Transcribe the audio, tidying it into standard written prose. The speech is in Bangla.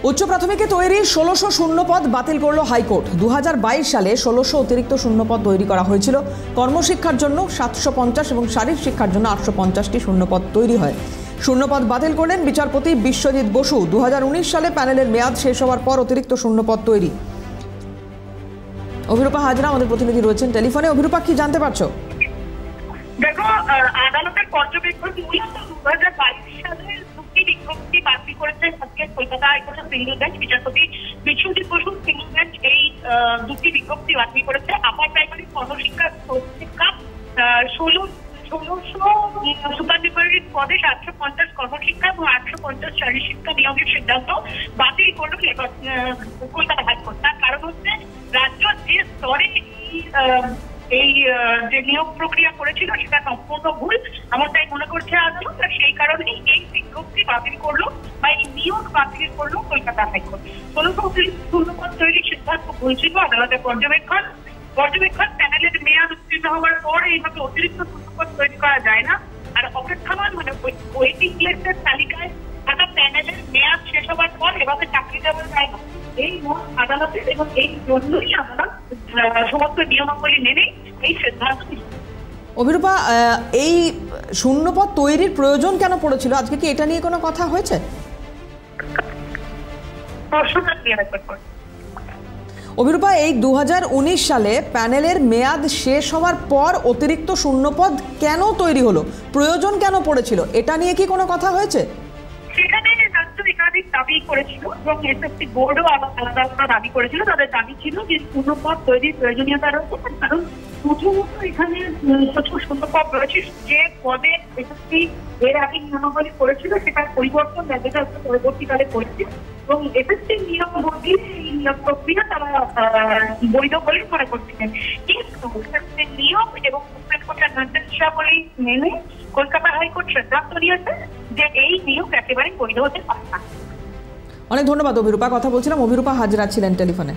উচ্চ প্রাথমিকে তৈরি ১৬০০ শূন্যপদ বাতিল করল হাইকোর্ট। ২০২২ সালে ১৬০০ অতিরিক্ত শূন্যপদ তৈরি করা হয়েছিল। কর্মশিক্ষার জন্য ৭৫০ এবং শারীরিক শিক্ষার জন্য ৮৫০টি শূন্যপদ তৈরি হয়। শূন্যপদ বাতিল করলেন বিচারপতি বিশ্বজিৎ বসু। ২০১৯ সালে প্যানেলের মেয়াদ শেষ হওয়ার পর অতিরিক্ত শূন্যপদ তৈরি। অভিরূপা হাজরা আমাদের প্রতিনিধি রয়েছেন টেলিফোনে। অভিরূপা, কি জানতে পারছো? দেখো, আদালতের পর্যবেক্ষণ মূলত ২০২২ সালের দুটি বিজ্ঞপ্তি বাতিল করেছে আজকে কলকাতা হাইকোর্টের সিঙ্গল বেঞ্চ। বিচারপতি বিশ্বজিৎ বসু সিঙ্গল বেঞ্চ এই দুটি বিজ্ঞপ্তি বাতিল করেছে। আপার প্রাইমারি কর্মশিক্ষা শিক্ষা ১৬০০ সুপারভাইজারি পদে ৭৫০ কর্মশিক্ষা এবং ৮৫০ শারীরিক শিক্ষা নিয়োগের সিদ্ধান্ত বাতিল করল কলকাতা হাইকোর্ট। তার কারণ হচ্ছে রাজ্য যে স্তরে এই যে নিয়োগ প্রক্রিয়া করেছিল সেটা সম্পূর্ণ ভুল, এমনটাই মনে করছে আদালত। আর সেই কারণেই এই বিজ্ঞপ্তি বাতিল করলো বা এই নিয়োগ বাতিল করলো কলকাতা হাইকোর্ট। ১৬০০ শূন্যপদ তৈরির সিদ্ধান্ত ভুল ছিল আদালতের পর্যবেক্ষণ প্যানেলের মেয়াদ উত্তীর্ণ হওয়ার পর এইভাবে অতিরিক্ত শূন্যপদ তৈরি করা যায় না। আর অপেক্ষমান মানে ওয়েটিং লিস্টের তালিকায় থাকা প্যানেলের মেয়াদ শেষ হওয়ার পর এভাবে চাকরি দেওয়া যায় না, এই মত আদালতের। এবং এই জন্যই আদালত সমস্ত নিয়মাবলী মেনে এই সিদ্ধান্ত নিয়েছে। অভিরূপা, এই শূন্যপদ তৈরির প্রয়োজন কেন পড়েছিল? আজকে কি এটা নিয়ে কোনো কথা হয়েছে? অভিরূপা, এই ২০১৯ সালে প্যানেলের মেয়াদ শেষ হওয়ার পর অতিরিক্ত শূন্যপদ কেন তৈরি হলো, প্রয়োজন কেন পড়েছিল, এটা নিয়ে কি কোনো কথা হয়েছে? সেখানে রাজ্য একাধিক দাবি করেছিল এবং এসএসসি বোর্ডও আলাদা আলাদা দাবি করেছিল। তাদের দাবি ছিল যে শূন্যপদ তৈরির প্রয়োজনীয়তা রয়েছে, কারণ প্রথমত এখানে প্রচুর শূন্যপদ রয়েছে। যে পদে এসএসসি এর আগে নিয়মাবলী করেছিল সেটার পরিবর্তন রাজ্যটা পরবর্তীকালে করেছে এবং এসএসসি নিয়ম বদলে এই নিয়োগ প্রক্রিয়া তারা বৈধ বলে মনে করছিলেন। কিন্তু নিয়ম এবং সুপ্রিম কোর্টের নির্দেশাবলী মেনে কলকাতা হাইকোর্ট সিদ্ধান্ত নিয়েছে যে এই নিয়োগ একেবারে বৈধ হতে পারে না। অনেক ধন্যবাদ অভিরূপা। কথা বলছিলাম, অভিরূপা হাজরা ছিলেন টেলিফোনে।